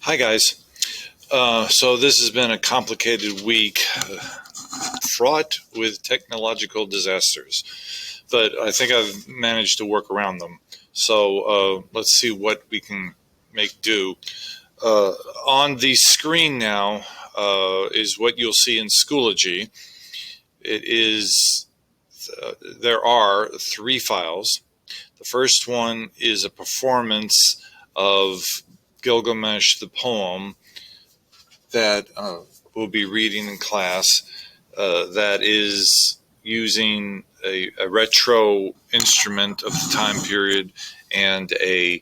Hi guys. So this has been a complicated week, fraught with technological disasters, but I think I've managed to work around them. So let's see what we can make do. On the screen now is what you'll see in Schoology. It is there are three files. The first one is a performance of Gilgamesh, the poem, that we'll be reading in class, that is using a retro instrument of the time period and the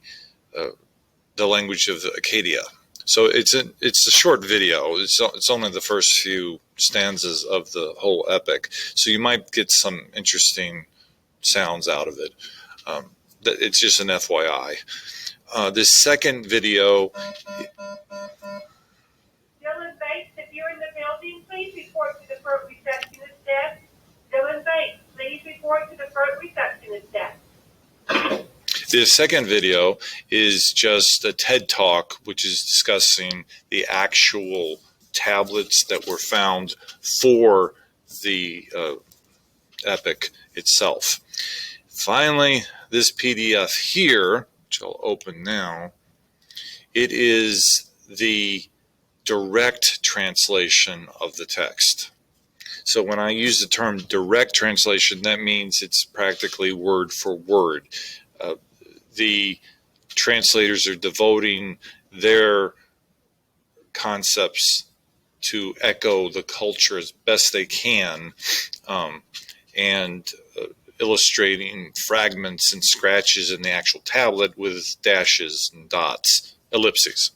language of Acadia. So it's a short video. It's only the first few stanzas of the whole epic. So you might get some interesting sounds out of it. It's just an FYI. This second video. Dylan Bates, if you're in the building, please report to the front receptionist desk. Dylan Bates, please report to the front receptionist desk. The second video is just a TED Talk, which is discussing the actual tablets that were found for the epic itself. Finally, this PDF here, which I'll open now, it is the direct translation of the text. So when I use the term direct translation, that means it's practically word for word. The translators are devoting their concepts to echo the culture as best they can, and illustrating fragments and scratches in the actual tablet with dashes and dots, ellipses.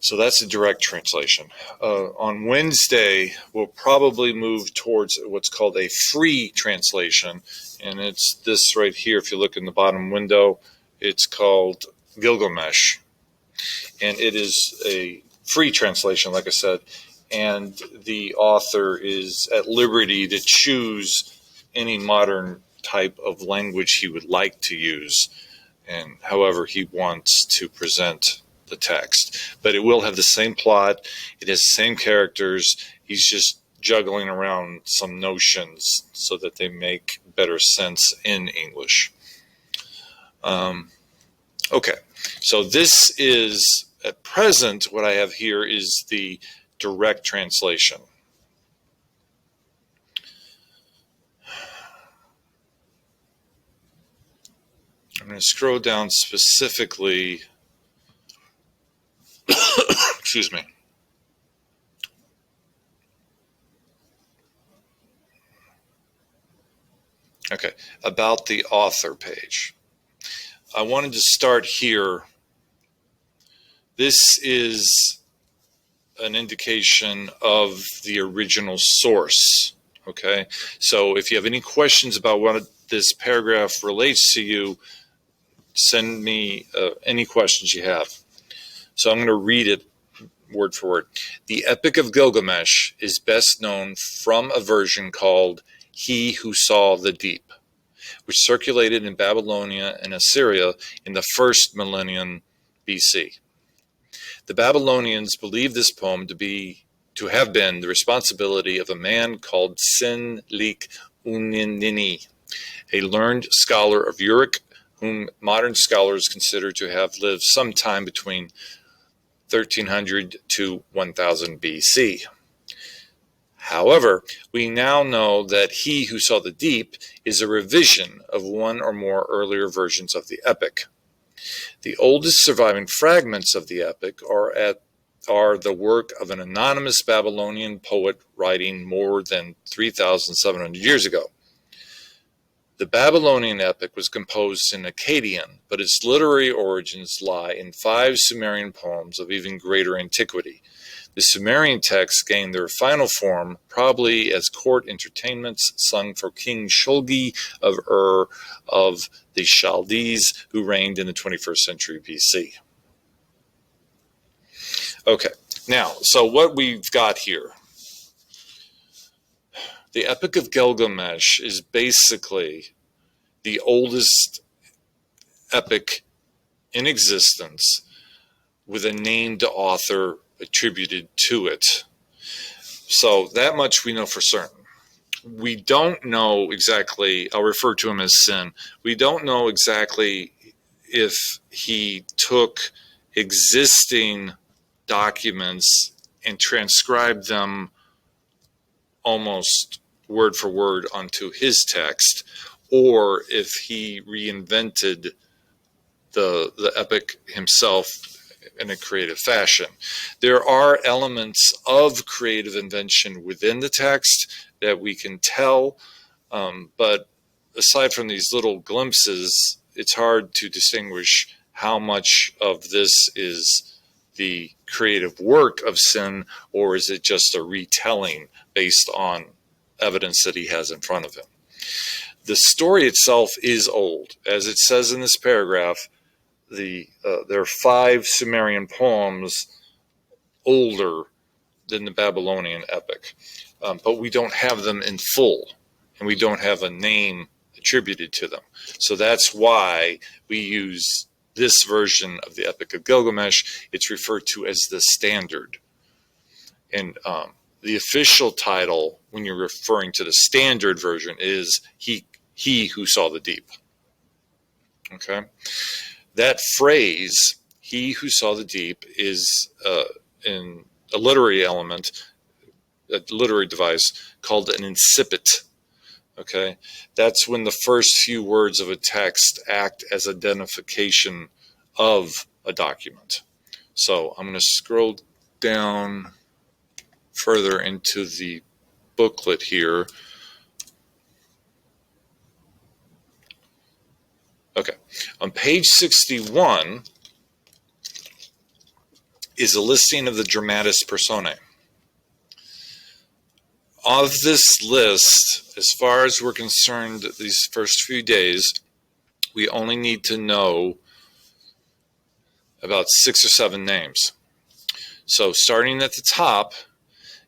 So that's a direct translation. On Wednesday, we'll probably move towards what's called a free translation, and it's this right here. If you look in the bottom window, it's called Gilgamesh, and it is a free translation, like I said, and the author is at liberty to choose any modern type of language he would like to use, and however he wants to present the text. But it will have the same plot, it has the same characters, he's just juggling around some notions so that they make better sense in English. Okay, so this is, at present, what I have here is the direct translation. I'm going to scroll down specifically. Excuse me. Okay, about the author page. I wanted to start here. This is an indication of the original source. Okay, so if you have any questions about what this paragraph relates to you, send me any questions you have. So I'm going to read it word for word. The Epic of Gilgamesh is best known from a version called He Who Saw the Deep, which circulated in Babylonia and Assyria in the first millennium BC. The Babylonians believed this poem to have been the responsibility of a man called Sin-lik-Uninini, a learned scholar of Uruk, whom modern scholars consider to have lived sometime between 1300 to 1000 BC. However, we now know that He Who Saw the Deep is a revision of one or more earlier versions of the epic. The oldest surviving fragments of the epic are the work of an anonymous Babylonian poet writing more than 3,700 years ago. The Babylonian epic was composed in Akkadian, but its literary origins lie in 5 Sumerian poems of even greater antiquity. The Sumerian texts gained their final form probably as court entertainments sung for King Shulgi of Ur of the Chaldees, who reigned in the 21st century BC. Okay, now, so what we've got here. The Epic of Gilgamesh is basically the oldest epic in existence with a named author attributed to it. So that much we know for certain. We don't know exactly, I'll refer to him as Sin. We don't know exactly if he took existing documents and transcribed them almost word for word onto his text, or if he reinvented the epic himself in a creative fashion. There are elements of creative invention within the text that we can tell, but aside from these little glimpses, it's hard to distinguish how much of this is the creative work of Sin, or is it just a retelling based on evidence that he has in front of him. The story itself is old. As it says in this paragraph, there are 5 Sumerian poems older than the Babylonian epic, but we don't have them in full, and we don't have a name attributed to them. So that's why we use this version of the Epic of Gilgamesh. It's referred to as the standard. And the official title, when you're referring to the standard version, is He Who Saw the Deep. Okay? That phrase, He Who Saw the Deep, is in a literary element, a literary device called an incipit. Okay, that's when the first few words of a text act as identification of a document. So I'm going to scroll down further into the booklet here. Okay, on page 61 is a listing of the dramatis personae. Of this list, as far as we're concerned, these first few days, we only need to know about 6 or 7 names. So starting at the top,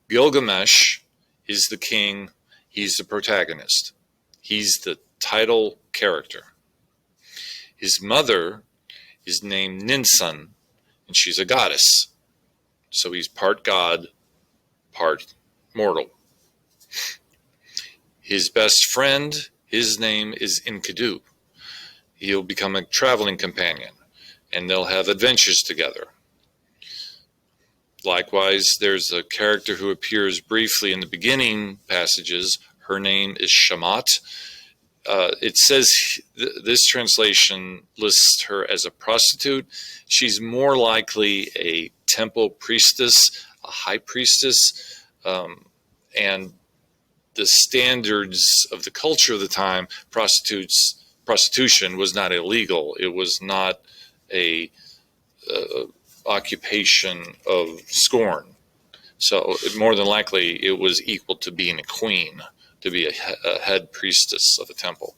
Gilgamesh is the king. He's the protagonist. He's the title character. His mother is named Ninsun, and she's a goddess. So he's part god, part mortal. His best friend, his name is Enkidu. He'll become a traveling companion, and they'll have adventures together. Likewise, there's a character who appears briefly in the beginning passages. Her name is Shamat. It says this translation lists her as a prostitute. She's more likely a temple priestess, a high priestess, and the standards of the culture of the time, prostitution was not illegal. It was not a occupation of scorn. So more than likely, it was equal to being a queen, to be a head priestess of a temple.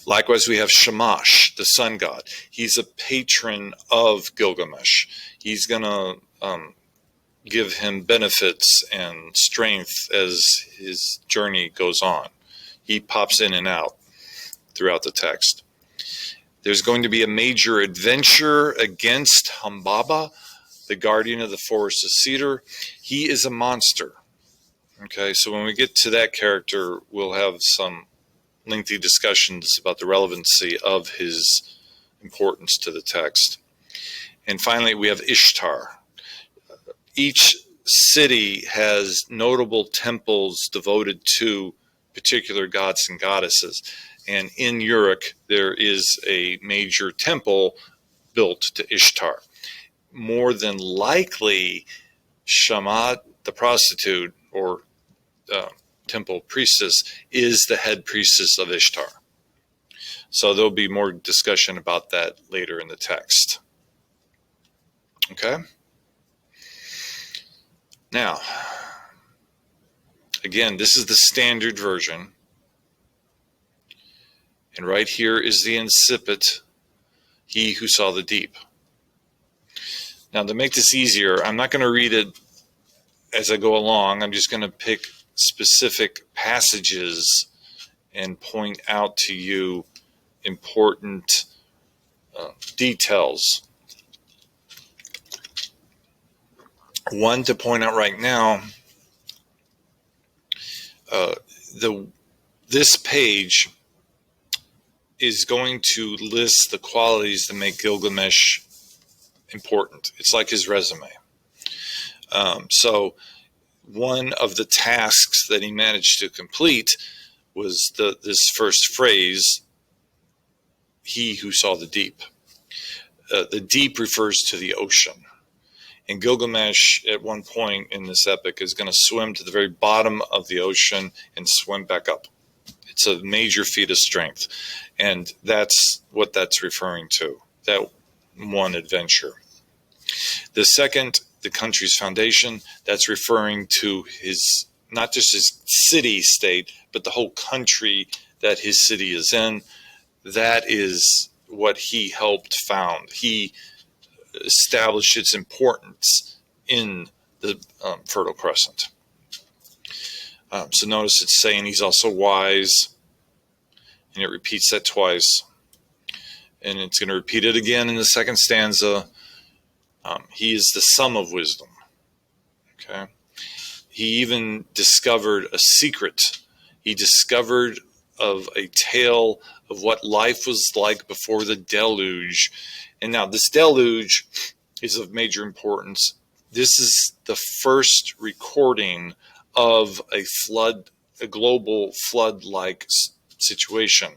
Likewise, we have Shamash, the sun god. He's a patron of Gilgamesh. He's going to give him benefits and strength as his journey goes on. He pops in and out throughout the text. There's going to be a major adventure against Humbaba, the guardian of the forest of cedar. He is a monster. Okay, so when we get to that character, we'll have some lengthy discussions about the relevancy of his importance to the text. And finally, we have Ishtar. Each city has notable temples devoted to particular gods and goddesses. And in Uruk, there is a major temple built to Ishtar. More than likely, Shamat, the prostitute, or temple priestess, is the head priestess of Ishtar. So there'll be more discussion about that later in the text. Okay? Now, again, this is the standard version. And right here is the incipit, He Who Saw the Deep. Now, to make this easier, I'm not going to read it as I go along. I'm just going to pick specific passages and point out to you important details. One to point out right now, this page is going to list the qualities that make Gilgamesh important. It's like his resume. So one of the tasks that he managed to complete was this first phrase, he who saw the deep. The deep refers to the ocean. And Gilgamesh, at one point in this epic, is going to swim to the very bottom of the ocean and swim back up. It's a major feat of strength. And that's what that's referring to, that one adventure. The second, the country's foundation, that's referring to his, not just his city state, but the whole country that his city is in. That is what he helped found. He established its importance in the Fertile Crescent. So notice it's saying he's also wise, and it repeats that twice. And it's going to repeat it again in the second stanza. He is the sum of wisdom. Okay. He even discovered a secret. He discovered of a tale of what life was like before the deluge. And now this deluge is of major importance. This is the first recording of a flood, a global flood-like situation.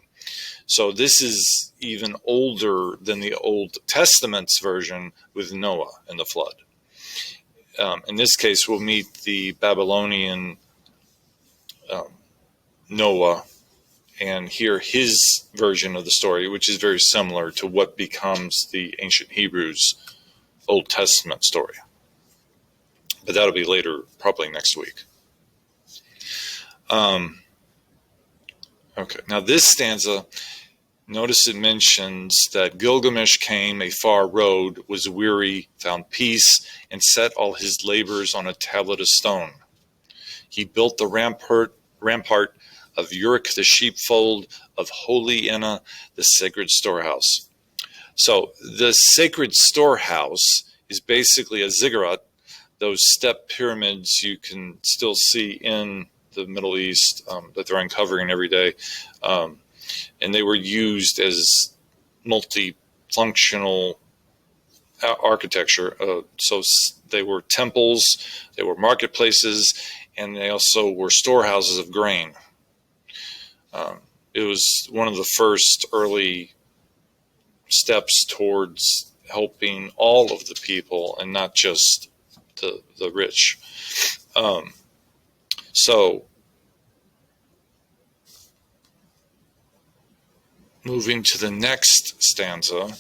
So this is even older than the Old Testament's version with Noah and the flood. In this case, we'll meet the Babylonian Noah and hear his version of the story, which is very similar to what becomes the ancient Hebrews' Old Testament story. But that'll be later, probably next week. Okay, now this stanza, notice it mentions that Gilgamesh came a far road, was weary, found peace, and set all his labors on a tablet of stone. He built the rampart of Uruk the sheepfold, of Holy Enna, the sacred storehouse. So the sacred storehouse is basically a ziggurat, those step pyramids you can still see in the Middle East that they're uncovering every day. And they were used as multifunctional architecture. So they were temples, they were marketplaces, and they also were storehouses of grain. It was one of the first early steps towards helping all of the people and not just the rich. So moving to the next stanza,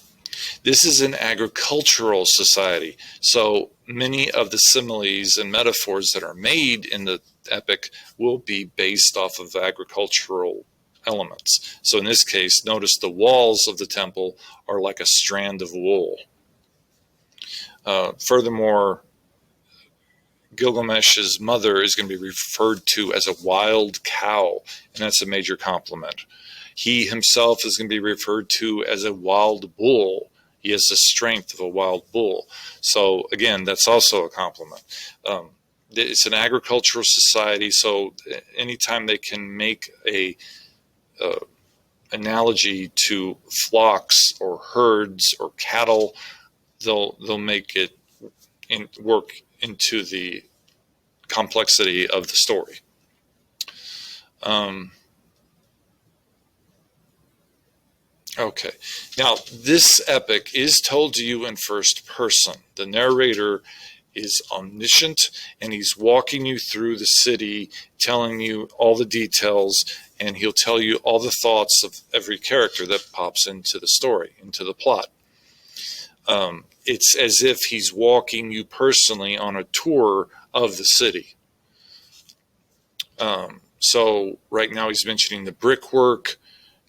this is an agricultural society. So many of the similes and metaphors that are made in the epic will be based off of agricultural elements. So in this case, notice the walls of the temple are like a strand of wool. Furthermore, Gilgamesh's mother is going to be referred to as a wild cow, and that's a major compliment. He himself is going to be referred to as a wild bull. He has the strength of a wild bull. So again, that's also a compliment. It's an agricultural society, so anytime they can make a analogy to flocks or herds or cattle, they'll make it work into the complexity of the story. Okay, now this epic is told to you in first person. The narrator is omniscient, and he's walking you through the city, telling you all the details, and he'll tell you all the thoughts of every character that pops into the story, into the plot. It's as if he's walking you personally on a tour of the city. So right now he's mentioning the brickwork.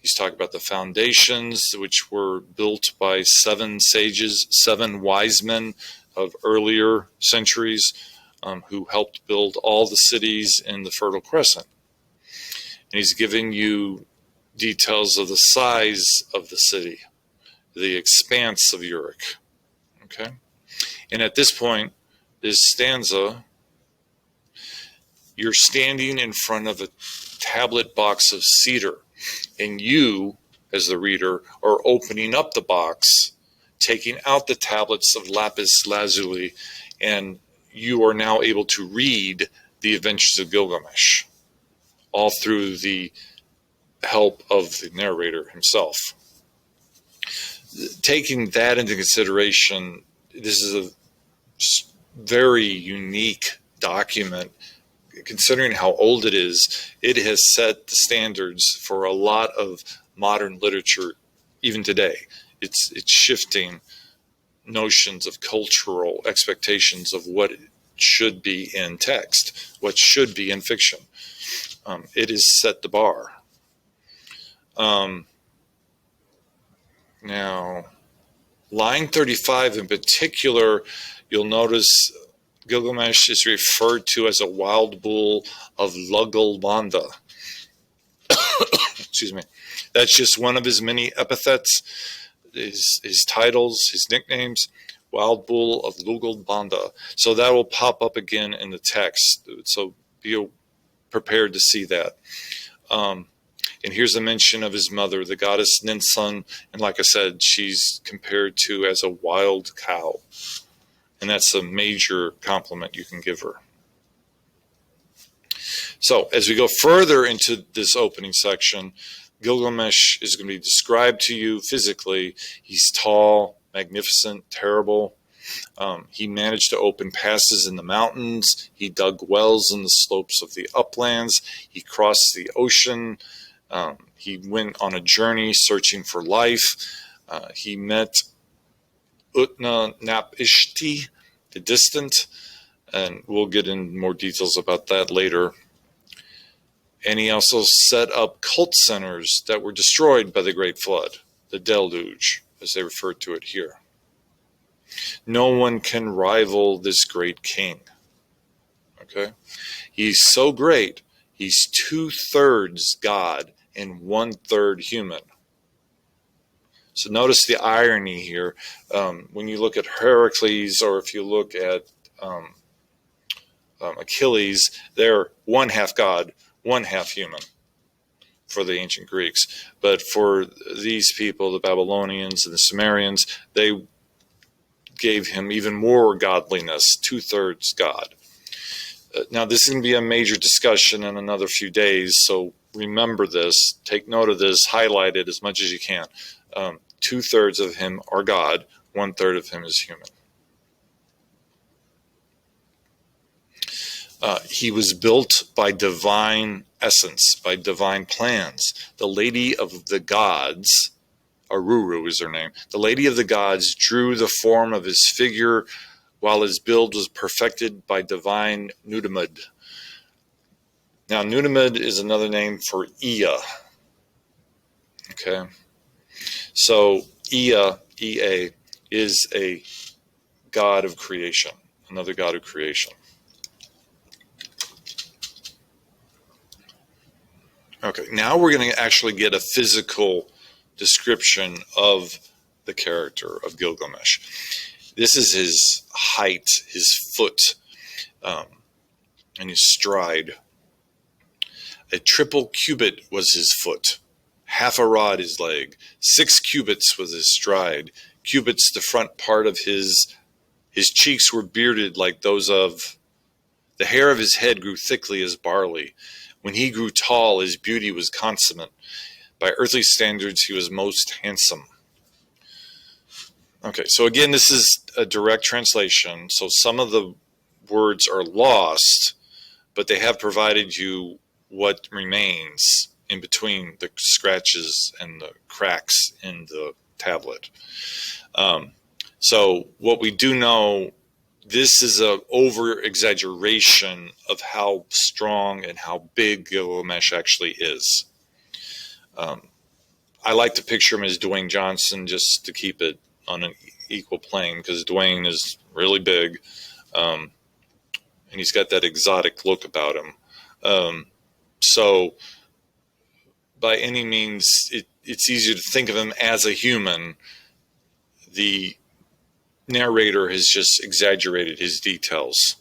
He's talking about the foundations, which were built by 7 sages, 7 wise men of earlier centuries, who helped build all the cities in the Fertile Crescent. And he's giving you details of the size of the city, the expanse of Uruk. Okay? And at this point, this stanza, you're standing in front of a tablet box of cedar, and you, as the reader, are opening up the box, taking out the tablets of lapis lazuli, and you are now able to read the adventures of Gilgamesh, all through the help of the narrator himself. Taking that into consideration, this is a very unique document. Considering how old it is, it has set the standards for a lot of modern literature even today. It's shifting notions of cultural expectations of what should be in text, what should be in fiction. It has set the bar. Now, line 35 in particular, you'll notice Gilgamesh is referred to as a wild bull of Lugalbanda. Excuse me. That's just one of his many epithets, his titles, his nicknames. Wild bull of Lugalbanda. So that will pop up again in the text. So be prepared to see that. And here's a mention of his mother, the goddess Ninsun. And like I said, she's compared to as a wild cow. And that's a major compliment you can give her. So as we go further into this opening section, Gilgamesh is going to be described to you physically. He's tall, magnificent, terrible. He managed to open passes in the mountains. He dug wells in the slopes of the uplands. He crossed the ocean. He went on a journey searching for life. He met Utnapishti, the distant, and we'll get in more details about that later. And he also set up cult centers that were destroyed by the Great Flood, the deluge, as they refer to it here. No one can rival this great king. Okay? He's so great, he's 2/3 God and 1/3 human. So notice the irony here. When you look at Heracles, or if you look at Achilles, they're 1/2 God, 1/2 human for the ancient Greeks. But for these people, the Babylonians and the Sumerians, they gave him even more godliness, 2/3 God. Now, this is going to be a major discussion in another few days, so remember this, take note of this, highlight it as much as you can. 2/3 of him are God, 1/3 of him is human. He was built by divine essence, by divine plans. The Lady of the Gods, Aruru is her name, the Lady of the Gods drew the form of his figure while his build was perfected by divine Nudimmud. Now, Nudimmud is another name for Ea. Okay? So, Ea, E-A, is a god of creation, another god of creation. Okay, now we're going to actually get a physical description of the character of Gilgamesh. This is his height, his foot, and his stride. A triple cubit was his foot, 1/2 a rod his leg, 6 cubits was his stride. Cubits, the front part of his cheeks were bearded like those of, the hair of his head grew thickly as barley. When he grew tall, his beauty was consummate. By earthly standards, he was most handsome. Okay, so again, this is a direct translation, so some of the words are lost, but they have provided you what remains in between the scratches and the cracks in the tablet. So what we do know, this is an over-exaggeration of how strong and how big Gilgamesh actually is. I like to picture him as Dwayne Johnson just to keep it on an equal plane, because Dwayne is really big, and he's got that exotic look about him. So by any means, it's easier to think of him as a human. The narrator has just exaggerated his details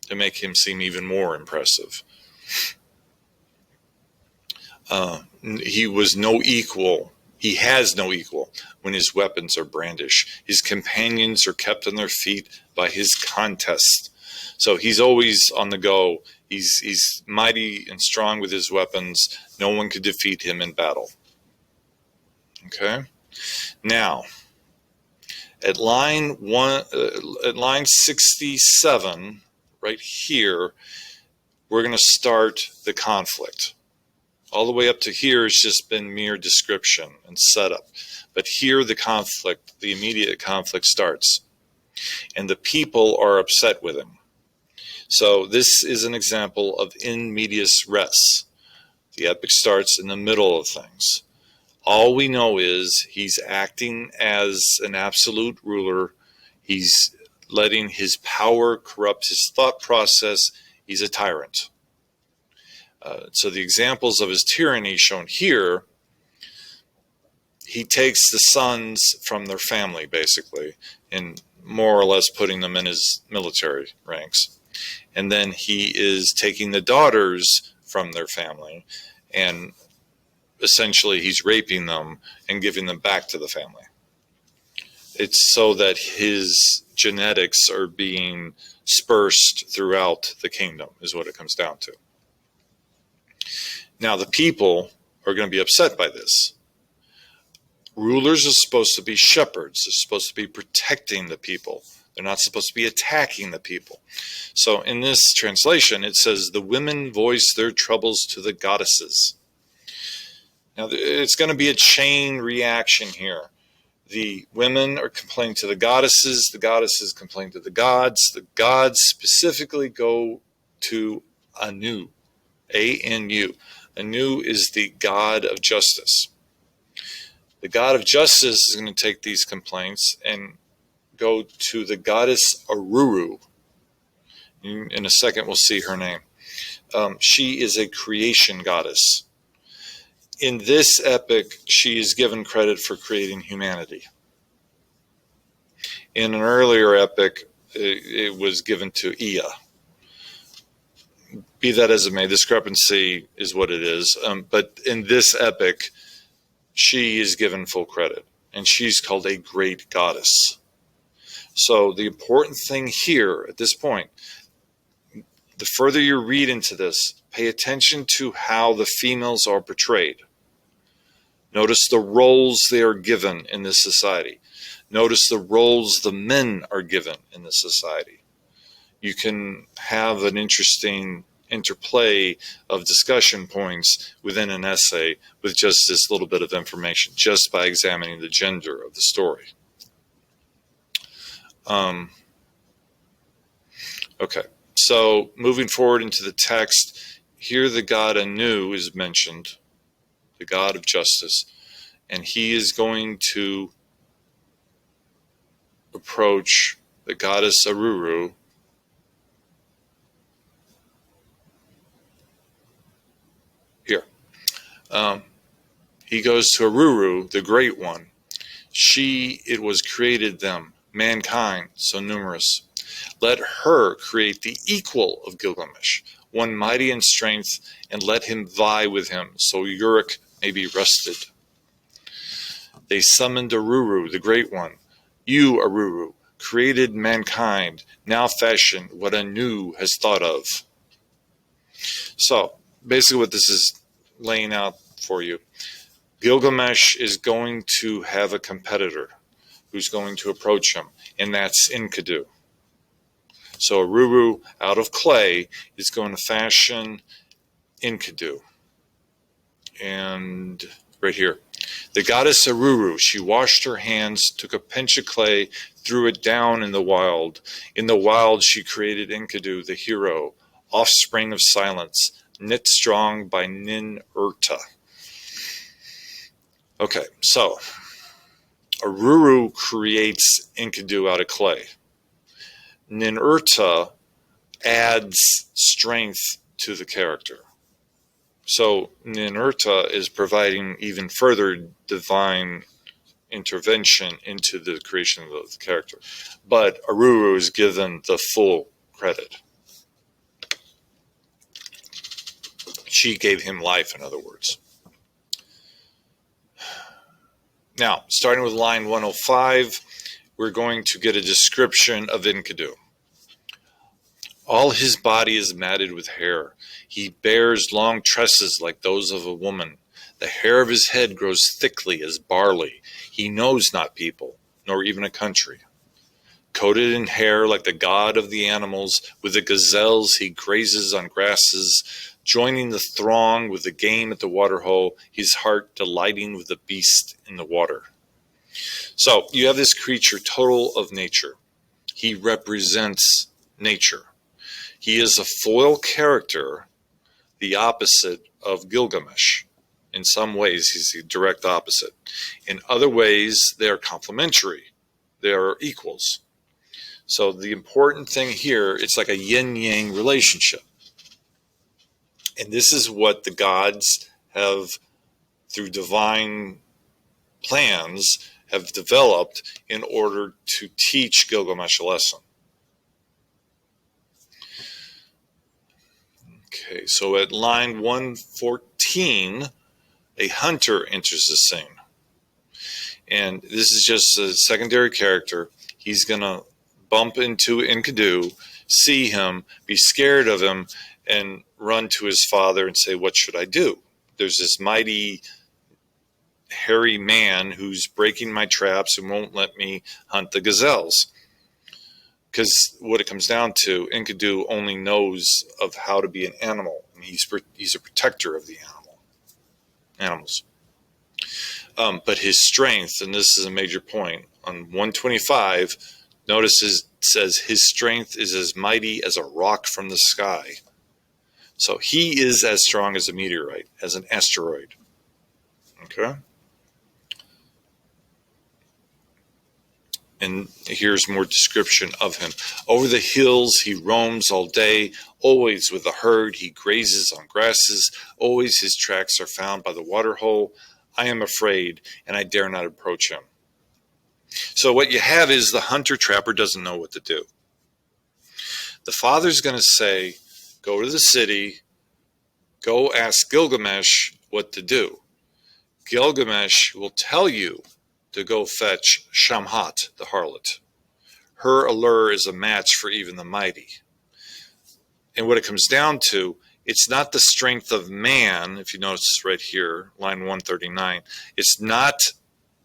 to make him seem even more impressive. He was no equal. He has no equal when his weapons are brandished. His companions are kept on their feet by his contest. So he's always on the go. He's mighty and strong with his weapons. No one could defeat him in battle. Okay. Now, at line 67, right here, we're going to start the conflict. All the way up to here has just been mere description and setup. But here the conflict, the immediate conflict starts. And the people are upset with him. So this is an example of in medias res. The epic starts in the middle of things. All we know is he's acting as an absolute ruler. He's letting his power corrupt his thought process. He's a tyrant. So the examples of his tyranny shown here, he takes the sons from their family, basically, and more or less putting them in his military ranks. And then he is taking the daughters from their family, and essentially he's raping them and giving them back to the family. It's so that his genetics are being dispersed throughout the kingdom, is what it comes down to. Now, the people are going to be upset by this. Rulers are supposed to be shepherds. They're supposed to be protecting the people. They're not supposed to be attacking the people. So in this translation, it says, the women voice their troubles to the goddesses. Now, it's going to be a chain reaction here. The women are complaining to the goddesses complain to the gods specifically go to Anu, A-N-U. Anu is the god of justice. The god of justice is going to take these complaints and go to the goddess Aruru. In a second, we'll see her name. She is a creation goddess. In this epic, she is given credit for creating humanity. In an earlier epic, it was given to Ea. Be that as it may, discrepancy is what it is. But in this epic, she is given full credit, and she's called a great goddess. So the important thing here at this point, the further you read into this, pay attention to how the females are portrayed. Notice the roles they are given in this society. Notice the roles the men are given in this society. You can have an interesting interplay of discussion points within an essay with just this little bit of information, just by examining the gender of the story. Okay, so moving forward into the text, here the god Anu is mentioned, the god of justice, and he is going to approach the goddess Aruru here. He goes to Aruru, the great one. It was created them, mankind, so numerous. Let her create the equal of Gilgamesh, one mighty in strength, and let him vie with him, so Uruk may be rested. They summoned Aruru, the great one. You, Aruru, created mankind, now fashion what Anu has thought of. So, basically what this is laying out for you, Gilgamesh is going to have a competitor who's going to approach him, and that's Enkidu. So Aruru, out of clay, is going to fashion Enkidu. And right here, the goddess Aruru, she washed her hands, took a pinch of clay, threw it down in the wild. In the wild, she created Enkidu, the hero, offspring of silence, knit strong by Nin-Urta. Okay, so Aruru creates Enkidu out of clay. Nin-Urta adds strength to the character. So Nin-Urta is providing even further divine intervention into the creation of the character. But Aruru is given the full credit. She gave him life, in other words. Now, starting with line 105, we're going to get a description of Enkidu. All his body is matted with hair. He bears long tresses like those of a woman. The hair of his head grows thickly as barley. He knows not people, nor even a country. Coated in hair like the god of the animals, with the gazelles he grazes on grasses, joining the throng with the game at the waterhole, his heart delighting with the beast in the water. So you have this creature total of nature. He represents nature. He is a foil character, the opposite of Gilgamesh. In some ways, he's the direct opposite. In other ways, they are complementary. They are equals. So the important thing here, it's like a yin-yang relationship. And this is what the gods have, through divine plans, have developed in order to teach Gilgamesh a lesson. Okay, so at line 114, a hunter enters the scene. And this is just a secondary character. He's going to bump into Enkidu, see him, be scared of him, and run to his father and say, what should I do? There's this mighty, hairy man who's breaking my traps and won't let me hunt the gazelles. Because what it comes down to, Enkidu only knows of how to be an animal. And he's a protector of the animals. But his strength, and this is a major point, on 125, notice it says his strength is as mighty as a rock from the sky. So he is as strong as a meteorite, as an asteroid. Okay? And here's more description of him. Over the hills he roams all day, always with the herd he grazes on grasses, always his tracks are found by the waterhole. I am afraid, and I dare not approach him. So what you have is the hunter-trapper doesn't know what to do. The father's going to say, go to the city, go ask Gilgamesh what to do. Gilgamesh will tell you to go fetch Shamhat, the harlot. Her allure is a match for even the mighty. And what it comes down to, it's not the strength of man, if you notice right here, line 139, it's not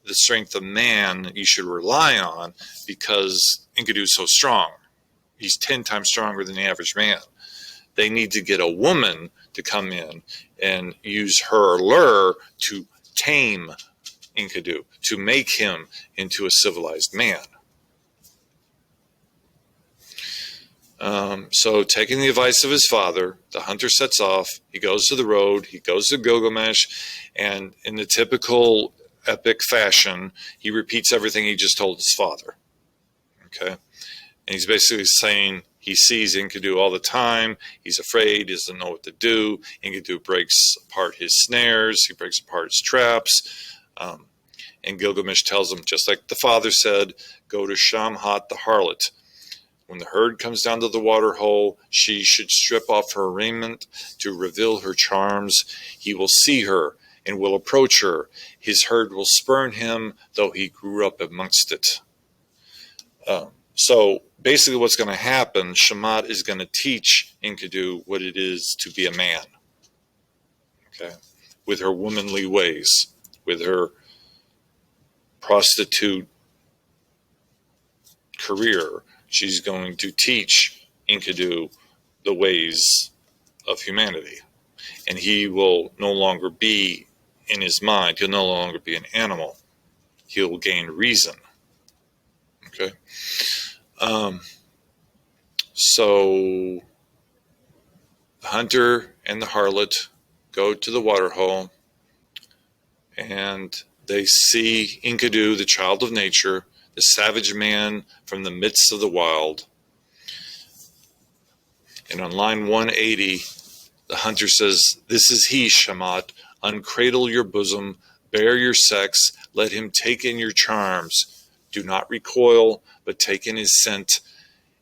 the strength of man you should rely on because Enkidu is so strong. He's 10 times stronger than the average man. They need to get a woman to come in and use her allure to tame Enkidu, to make him into a civilized man. So taking the advice of his father, the hunter sets off. He goes to the road. He goes to Gilgamesh. And in the typical epic fashion, he repeats everything he just told his father. Okay? And he's basically saying he sees Enkidu all the time. He's afraid. He doesn't know what to do. Enkidu breaks apart his snares. He breaks apart his traps. And Gilgamesh tells him, just like the father said, go to Shamhat, the harlot. When the herd comes down to the water hole, she should strip off her raiment to reveal her charms. He will see her and will approach her. His herd will spurn him, though he grew up amongst it. So basically what's going to happen, Shamhat is going to teach Enkidu what it is to be a man. Okay? With her womanly ways, with her prostitute career, she's going to teach Enkidu the ways of humanity. And he will no longer be in his mind. He'll no longer be an animal. He'll gain reason. Okay? So the hunter and the harlot go to the waterhole, and they see Enkidu, the child of nature, the savage man from the midst of the wild. And on line 180, the hunter says, "This is he, Shamhat. Uncradle your bosom, Bear your sex, let him take in your charms. Do not recoil, but take in his scent.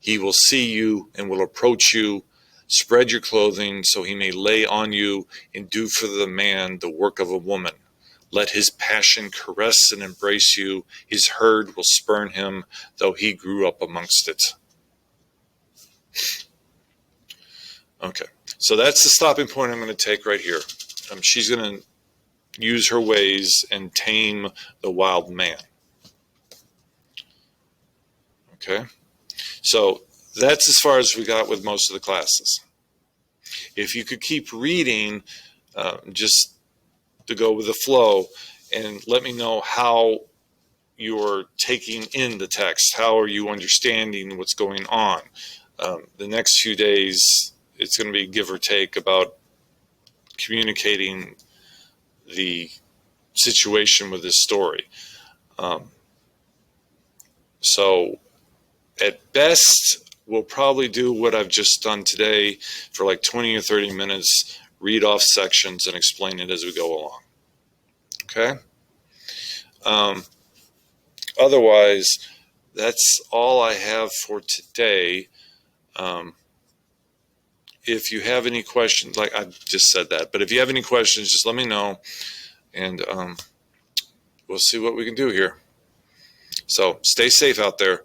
He will see you and will approach you. Spread your clothing so he may lay on you and do for the man the work of a woman. Let his passion caress and embrace you. His herd will spurn him, though he grew up amongst it. Okay, so that's the stopping point I'm going to take right here. She's going to use her ways and tame the wild man. Okay, so that's as far as we got with most of the classes. If you could keep reading, just to go with the flow, and let me know how you're taking in the text. How are you understanding what's going on? The next few days, it's going to be give or take about communicating the situation with this story. So at best, we'll probably do what I've just done today for like 20 or 30 minutes, read off sections and explain it as we go along. Okay? Otherwise, that's all I have for today. If you have any questions, like I just said that, but if you have any questions, just let me know, and we'll see what we can do here. So stay safe out there.